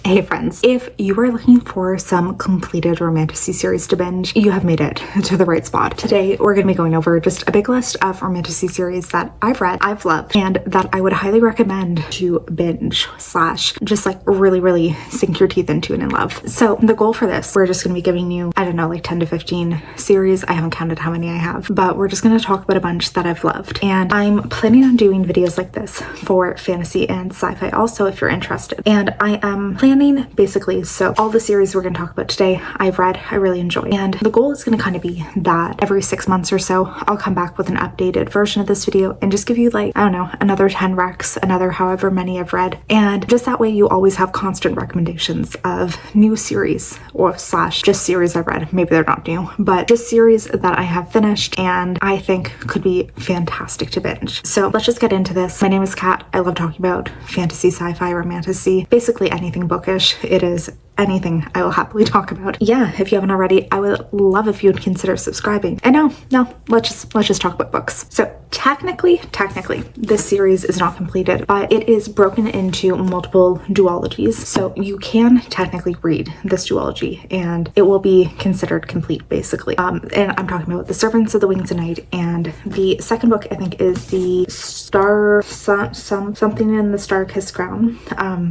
Hey friends, if you are looking for some completed romantasy series to binge, you have made it to the right spot. Today, we're going to be going over just a big list of romantasy series that I've read, I've loved, and that I would highly recommend to binge slash just like really sink your teeth into and in love. So the goal for this, we're just going to be giving you, I don't know, like 10 to 15 series. I haven't counted how many I have, but we're just going to talk about a bunch that I've loved. And I'm planning on doing videos like this for fantasy and sci-fi also if you're interested. And I am planning basically, so all the series we're going to talk about today, I've read, I really enjoy. And the goal is going to kind of be that every 6 months or so, I'll come back with an updated version of this video and just give you like, I don't know, another 10 recs, another however many I've read. And just that way you always have constant recommendations of new series or slash just series I've read. Maybe they're not new, but just series that I have finished and I think could be fantastic to binge. So let's just get into this. My name is Kat. I love talking about fantasy, sci-fi, romantasy, basically anything bookish. It is anything I will happily talk about. Yeah, if you haven't already, I would love if you would consider subscribing. And no, let's just talk about books. So technically, this series is not completed, but it is broken into multiple duologies. So you can technically read this duology and it will be considered complete basically. And I'm talking about The Servants of the Wings of Night, and the second book I think is the something in the Star-Kissed Crown.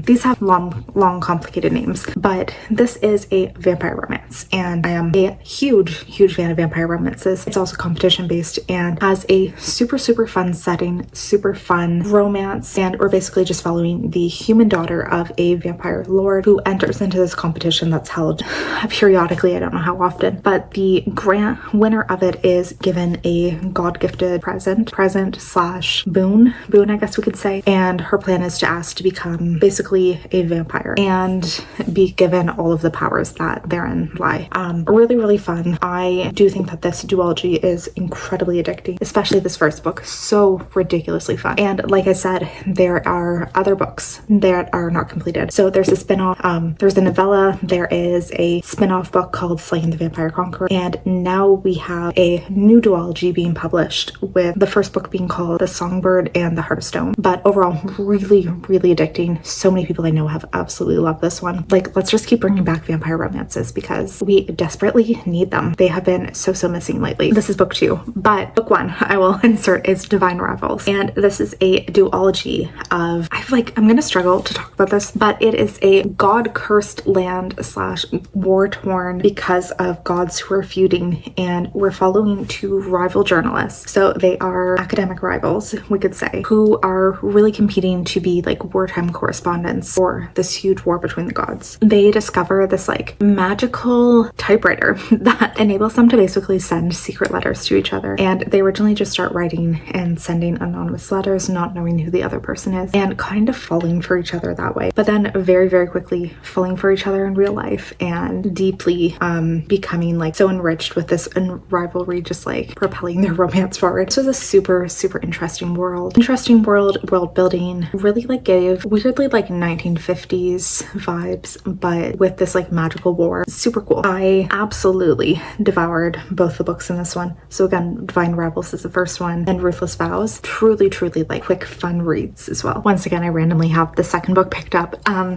These have long complicated names, but this is a vampire romance, and I am a huge fan of vampire romances. It's also competition based and has a super fun setting, super fun romance, and we're basically just following the human daughter of a vampire lord who enters into this competition that's held periodically, I don't know how often, but the grand winner of it is given a god-gifted present slash boon I guess we could say, and her plan is to ask to become basically a vampire and be given all of the powers that therein lie. Really fun. I do think that this duology is incredibly addicting, especially this first book, so ridiculously fun. And like I said, there are other books that are not completed. So there's a spin-off, there's a novella, there is a spin-off book called Slaying the Vampire Conqueror, and now we have a new duology being published with the first book being called The Songbird and the Heart of Stone. But overall, really addicting. So many people I know have absolutely loved this one. Like, let's just keep bringing back vampire romances because we desperately need them. They have been so missing lately. This is book 2, but book 1 I will insert is Divine Rivals, and this is a duology of, I'm gonna struggle to talk about this, but it is a god-cursed land slash war-torn because of gods who are feuding, and we're following 2 rival journalists. So they are academic rivals, we could say, who are really competing to be like wartime correspondents for this huge war between the gods. They discover this like magical typewriter that enables them to basically send secret letters to each other, and they originally just start writing and sending anonymous letters, not knowing who the other person is, and kind of falling for each other that way, but then very quickly falling for each other in real life and deeply becoming like so enriched with this rivalry, just like propelling their romance forward. So it's a super interesting world building, really like gave weirdly like 1950s vibes, but with this like magical war. Super cool. I absolutely devoured both the books in this one. So again, Divine Rivals is the first one, and Ruthless Vows, truly like quick fun reads as well. Once again, I randomly have the second book picked up,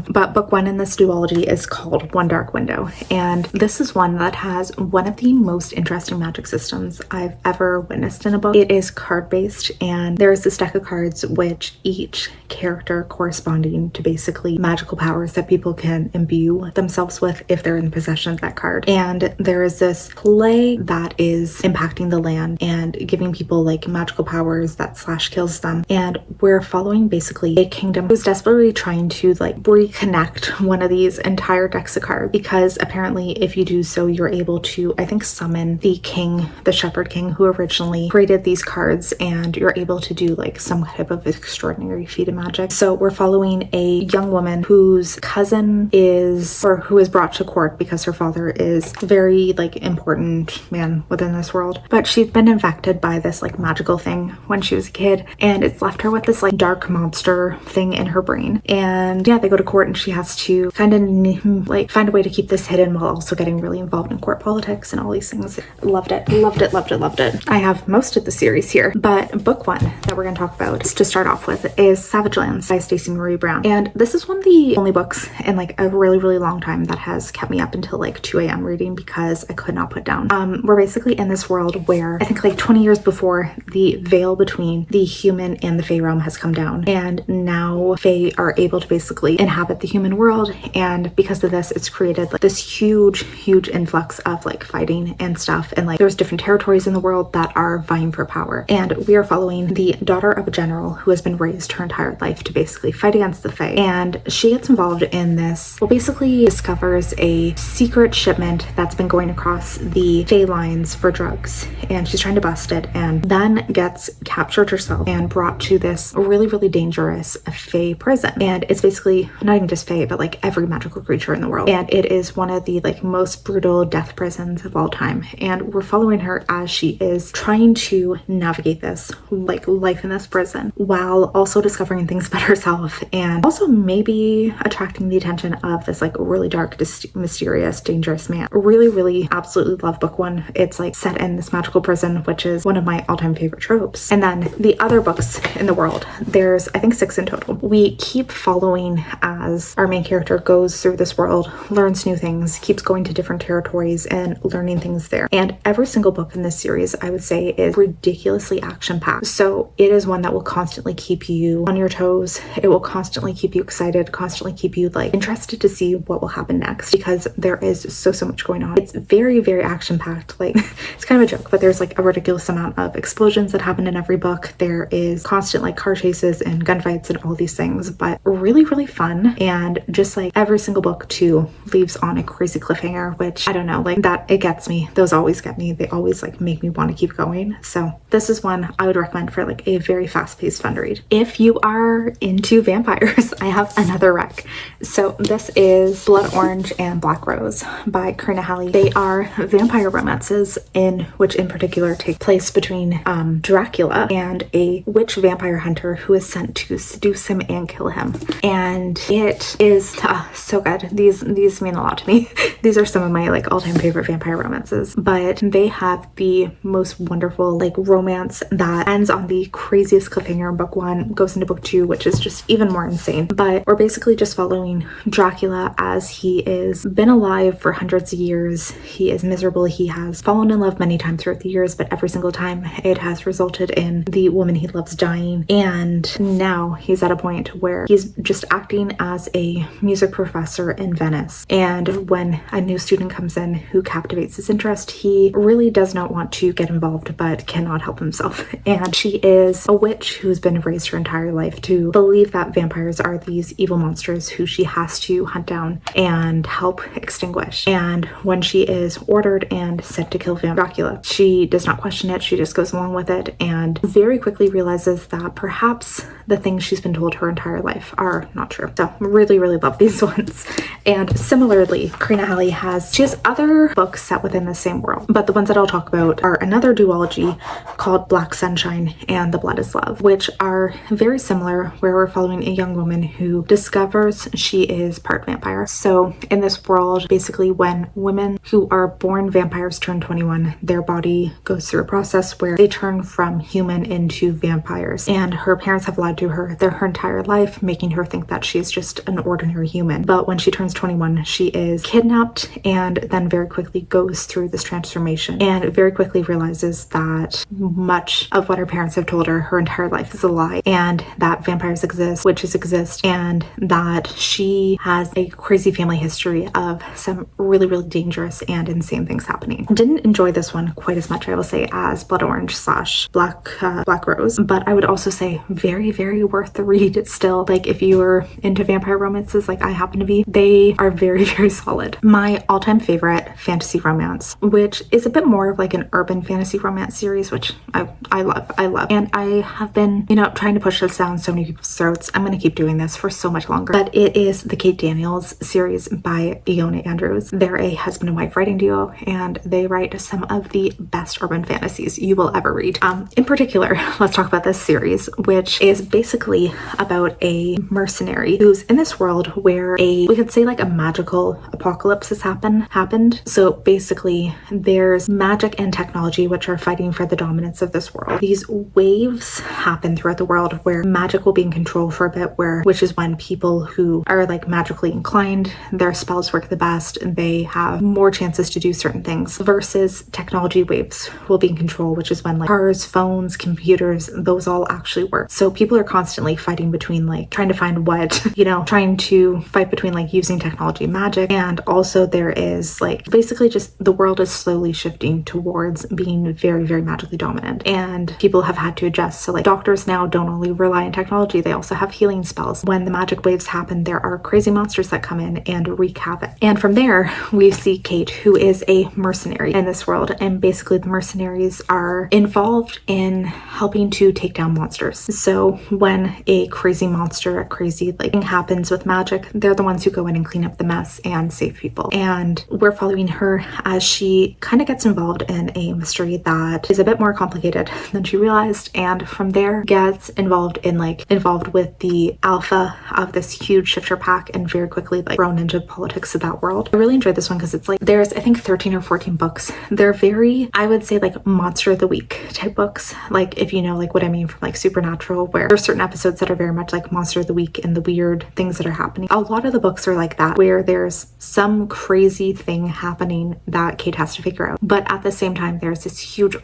but book 1 in this duology is called One Dark Window, and this is one that has one of the most interesting magic systems I've ever witnessed in a book. It is card based, and there's this deck of cards which each character corresponding to basically magical powers that people can imbue themselves with if they're in possession of that card. And there is this plague that is impacting the land and giving people like magical powers that slash kills them, and we're following basically a kingdom who's desperately trying to like reconnect one of these entire decks of cards, because apparently if you do so, you're able to, I think, summon the king, the shepherd king who originally created these cards, and you're able to do like some type of extraordinary feat of magic. So we're following a young woman whose cousin is, or who is brought to court because her father is very like important man within this world, but she's been infected by this like magical physical thing when she was a kid, and it's left her with this like dark monster thing in her brain. And yeah, they go to court and she has to kind of like find a way to keep this hidden while also getting really involved in court politics and all these things. Loved it, loved it, loved it, loved it. I have most of the series here, but book one that we're going to talk about to start off with is Savage Lands by Stacey Marie Brown. And this is one of the only books in like a really, really long time that has kept me up until like 2 a.m. reading because I could not put down. We're basically in this world where I think like 20 years before, the veil between the human and the Fae realm has come down, and now Fae are able to basically inhabit the human world. And because of this, it's created like this huge influx of like fighting and stuff, and like there's different territories in the world that are vying for power. And we are following the daughter of a general who has been raised her entire life to basically fight against the Fae, and she gets involved in this, well, basically discovers a secret shipment that's been going across the Fae lines for drugs, and she's trying to bust it, and then gets captured herself and brought to this really dangerous Fae prison. And it's basically not even just Fae, but like every magical creature in the world, and it is one of the like most brutal death prisons of all time. And we're following her as she is trying to navigate this like life in this prison while also discovering things about herself, and also maybe attracting the attention of this like really dark, mysterious, dangerous man. Really absolutely love book one. It's like set in this magical prison, which is one of my all-time favorite tropes. And then the other books in the world, there's I think 6 in total. We keep following as our main character goes through this world, learns new things, keeps going to different territories and learning things there. And every single book in this series, I would say, is ridiculously action-packed. So it is one that will constantly keep you on your toes. It will constantly keep you excited, constantly keep you like interested to see what will happen next, because there is so much going on. It's very action-packed. Like it's kind of a joke, but there's like a ridiculous amount of explosions that happen in every book. There is constant like car chases and gunfights and all these things, but really fun. And just like every single book too leaves on a crazy cliffhanger, which I don't know, like that, it gets me. Those always get me. They always like make me want to keep going. So this is one I would recommend for like a very fast-paced fun read. If you are into vampires, I have another rec. So this is Blood Orange and Black Rose by Karina Halley. They are vampire romances in which in particular take place between Dracula and a witch vampire hunter who is sent to seduce him and kill him. And it is so good. These mean a lot to me. These are some of my like all-time favorite vampire romances, but they have the most wonderful like romance that ends on the craziest cliffhanger in book one, goes into book two, which is just even more insane. But we're basically just following Dracula as he is been alive for hundreds of years. He is miserable. He has fallen in love many times throughout the years, but every single time it has resulted in the woman he loves dying. And now he's at a point where he's just acting as a music professor in Venice. And when a new student comes in who captivates his interest, he really does not want to get involved, but cannot help himself. And she is a witch who's been raised her entire life to believe that vampires are these evil monsters who she has to hunt down and help extinguish. And when she is ordered and sent to kill Dracula, she does not question it. She just goes along with it and very quickly realizes that perhaps the things she's been told her entire life are not true. So really love these ones. And similarly, Karina Halley she has other books set within the same world, but the ones that I'll talk about are another duology called Black Sunshine and The Blood is Love, which are very similar, where we're following a young woman who discovers she is part vampire. So in this world, basically when women who are born vampires turn 21, their body goes through a process where they turn from human into vampires. And her parents have lied to her her entire life, making her think that she's just an ordinary human. But when she turns 21, she is kidnapped and then very quickly goes through this transformation and very quickly realizes that much of what her parents have told her entire life is a lie, and that vampires exist, witches exist, and that she has a crazy family history of some really dangerous and insane things happening. Didn't enjoy this one quite as much, I will say, as Blood Orange / Black Rose, but I would also say very worth the read still. Like if you are into vampire romances like I happen to be, they are very solid. My all-time favorite fantasy romance, which is a bit more of like an urban fantasy romance series, which I love. And I have been, trying to push this down so many people's throats. I'm going to keep doing this for so much longer. But it is the Kate Daniels series by Iona Andrews. They're a husband and wife writing duo, and they write some of the best urban fantasies you will ever read. great. In particular, let's talk about this series, which is basically about a mercenary who's in this world where we could say like a magical apocalypse has happened. So basically there's magic and technology which are fighting for the dominance of this world. These waves happen throughout the world where magic will be in control for a bit, which is when people who are like magically inclined, their spells work the best and they have more chances to do certain things, versus technology waves will be in control, which is when like cars, phones, computers, those all actually work. So people are constantly fighting between like trying to find what, trying to fight between like using technology and magic. And also there is like basically just the world is slowly shifting towards being very, very magically dominant, and people have had to adjust. So like doctors now don't only rely on technology, they also have healing spells. When the magic waves happen, there are crazy monsters that come in and wreak havoc. And from there we see Kate, who is a mercenary in this world, and basically the mercenaries are involved in helping to take down monsters. So when a crazy monster, a crazy like thing happens with magic, they're the ones who go in and clean up the mess and save people. And we're following her as she kind of gets involved in a mystery that is a bit more complicated than she realized, and from there gets involved with the alpha of this huge shifter pack, and very quickly like thrown into politics of that world. I really enjoyed this one because it's like there's I think 13 or 14 books. They're very, I would say, like monster of the week type books, like if you know like what I mean from like Supernatural, where there's certain episodes that are very much like monster of the week and the weird things that are happening. A lot of the books are like that, where there's some crazy thing happening that Kate has to figure out, but at the same time there's this huge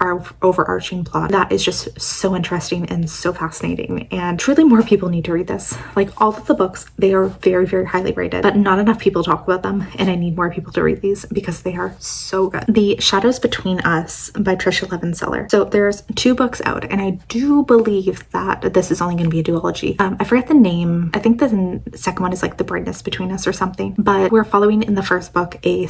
overarching plot that is just so interesting and so fascinating, and truly more people need to read this. Like all of the books, they are very, very highly rated, but not enough people talk about them, and I need more people to read these because they are so good. The Shadows Between Us by Trisha Levenseller. So there's 2 books out, and I do believe that this is only going to be a duology. I forget the name. I think the second one is like The Brightness Between Us or something, but we're following in the first book a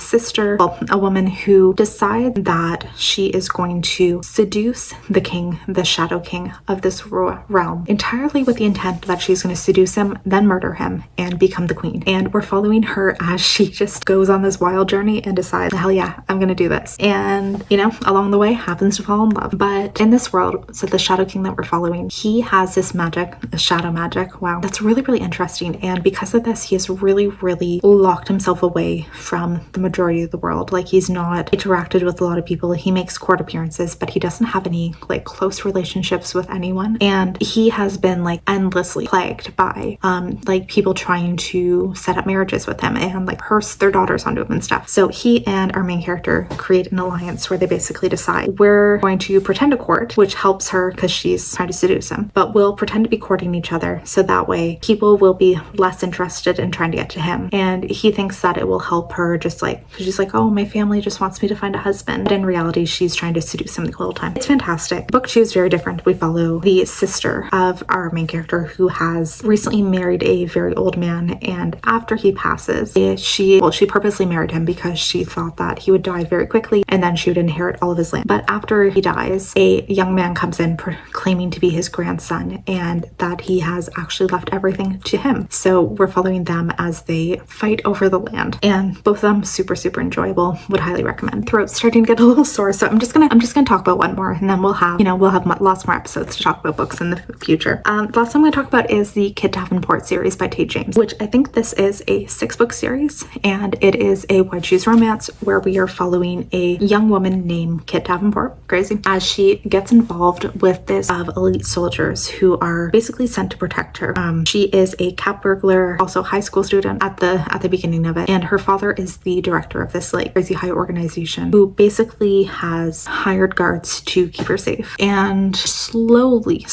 woman who decides that she is going to seduce the king, the Shadow King of this realm, entirely with the intent that she's going to seduce him, then murder him, and become the queen. And we're following her as she just goes on this wild journey and decides, hell yeah, I'm going to do this. And, along the way happens to fall in love. But in this world, so the Shadow King that we're following, he has this magic, shadow magic. Wow, that's really, really interesting. And because of this, he has really, really locked himself away from the majority of the world. Like he's not interacted with a lot of people. He makes court appearances, but he doesn't have any like close relationships with anyone. And he has been like endlessly plagued by like people trying to set up marriages with him and like curse their daughters onto him and stuff. So he and our main character create an alliance where they basically decide we're going to pretend to court, which helps her because she's trying to seduce him, but we'll pretend to be courting each other so that way people will be less interested in trying to get to him. And he thinks that it will help her, just like she's like, oh, my family just wants me to find a husband, but in reality she's trying to seduce him the whole time. It's fantastic. Book 2 is very different. We follow the sister of our main character who has recently married a very old man, and after he passes, she purposely married him because she thought that he would die very quickly and then she would inherit all of his land. But after he dies, a young man comes in claiming to be his grandson and that he has actually left everything to him. So we're following them as they fight over the land, and both of them super, super enjoyable. Would highly recommend. Throat's starting to get a little sore, so I'm just gonna talk about one more, and then we'll have lots more episodes to talk about books in the future. The last one I'm going to talk about is the Kit Davenport series by Tate James, which I think this is a 6-book series, and it is a white shoes romance where we are following a young woman named Kit Davenport, crazy, as she gets involved with this of elite soldiers who are basically sent to protect her. She is a cat burglar, also high school student at the beginning of it, and her father is the director of this like crazy high organization who basically has hired guards to keep her safe. And slowly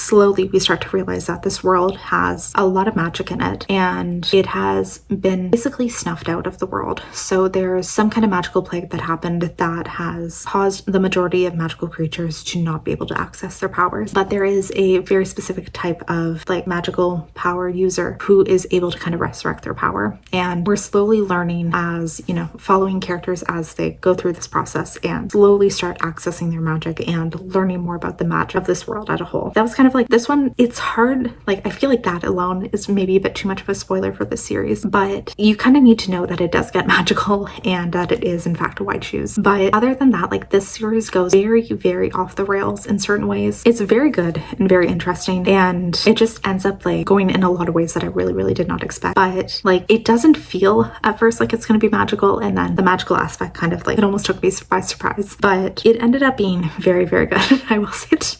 we start to realize that this world has a lot of magic in it, and it has been basically snuffed out of the world. So there's some kind of magical plague that happened that has caused the majority of magical creatures to not be able to access their powers. But there is a very specific type of like magical power user who is able to kind of resurrect their power. And we're slowly learning as, following characters as they go through this process and slowly start accessing their magic and learning more about the magic of this world as a whole. That was kind of like this one. It's hard. Like I feel like that alone is maybe a bit too much of a spoiler for this series, but you kind of need to know that it does get magical and that it is in fact white shoes. But other than that, like this series goes very, very off the rails in certain ways. It's very good and very interesting, and it just ends up like going in a lot of ways that I really did not expect. But like, it doesn't feel at first like it's going to be magical, and then the magical aspect kind of like, it almost took me by surprise, but it ended up being very good. I will say it.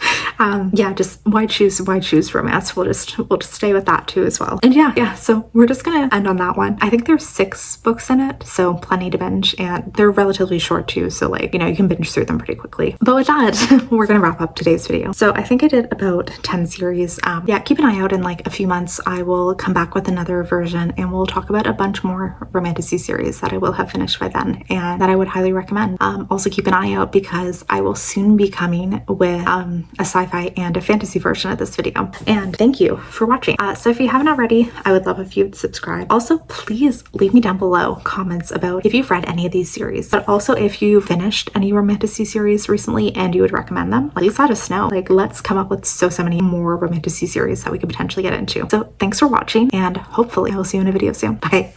Yeah, just why choose romance? We'll just stay with that too as well. And yeah, so we're just gonna end on that one. I think there's 6 books in it, so plenty to binge, and they're relatively short too, so like, you know, you can binge through them pretty quickly. But with that, we're gonna wrap up today's video. So I think I did about 10 series. Yeah, keep an eye out. In like a few months I will come back with another version, and we'll talk about a bunch more romantasy series that I will have finished by then and that I would highly recommend. Also keep an eye out because I will soon be coming with a sci-fi and a fantasy version of this video. And thank you for watching. So if you haven't already, I would love if you'd subscribe. Also, please leave me down below comments about if you've read any of these series, but also if you finished any romantasy series recently and you would recommend them. Please let us know. Like, let's come up with so many more romantasy series that we could potentially get into. So thanks for watching, and hopefully I will see you in a video soon. Bye.